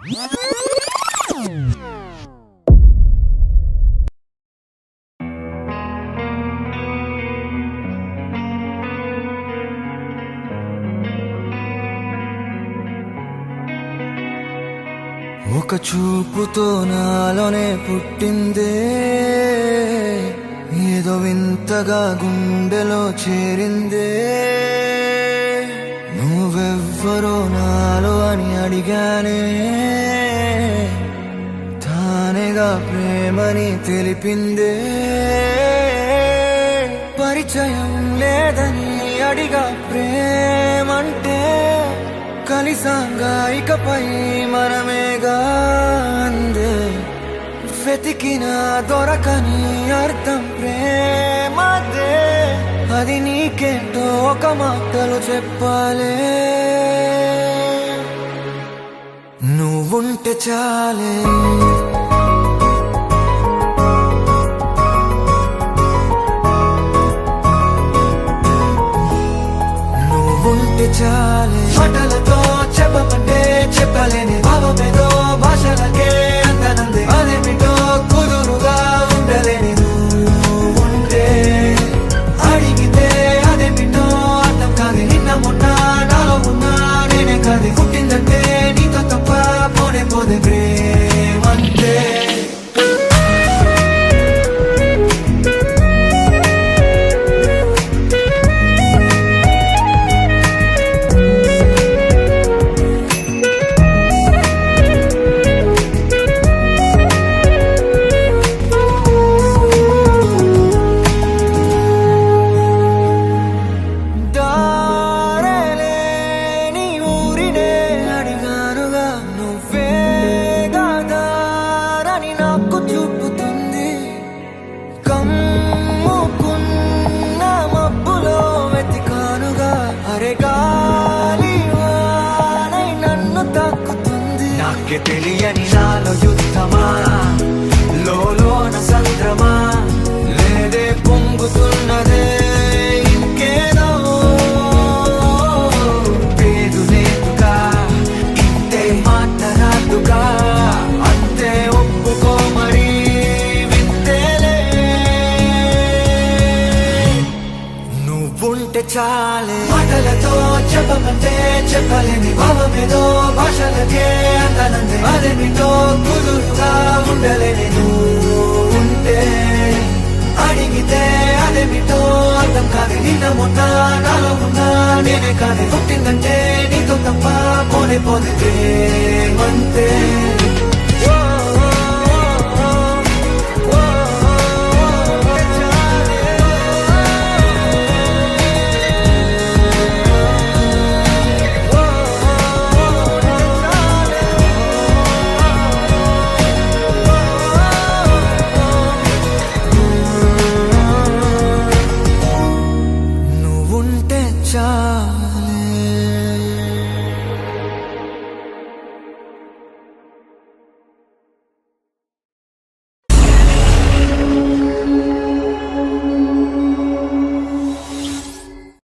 ఒక చూపుతో నాలోనే పుట్టిందే, ఏదో వింతగా గుండెలో చేరిందే. నువ్వెవ్వరో నాలో అని అడిగానే, తానేగా ప్రేమని తెలిపిందే. పరిచయం లేదని అడిగా ప్రేమంటే, కలిసాంగా ఇకపై మనమేగా అందే. వెతికినా దొరకని అర్థం ప్రేమదే, అది నీకేంటో ఒక మాటలు చెప్పాలే. నువ్వుంటే చాలే, నువ్వుంటే చాలే. మాటలతో చెప్పమంటే చెప్పలేని భావమేదో భాషలకే అందనందే. అదేమిటో కుదురుగా ఉండలేని నువ్వుంటే, అడిగితే అదేమిటో అర్థం కాదు. నిన్న మొన్న నాలో ఉన్నా నేనే కాదు. పుట్టిందంటే నీతో తప్ప పోనే పోదే ప్రేమంటే. నాకే తెలియని నాలో యుద్ధమా, లోన సంద్రమా, లేదే పొంగుతున్నదే ఇంకేదో. పేరు లేదుగా, ఇంతే మాట్లాడుగా, అంతే ఒప్పుకో మరి వింతేలే. నువ్వుంటే చాలే. మాటలతో చెప్పమంటే చెప్పలేని భావమేదో భాషలకే అందనందే. అదేమిటో కుదురుగా ఉండలేని నువ్వుంటే, అడిగితే అదేమిటో అర్థం కాదు. నిన్న మొన్న నాలో ఉన్నా నేనే కాదు. పుట్టిందంటే నీతో తప్ప పోనే పోదే ప్రేమంతే.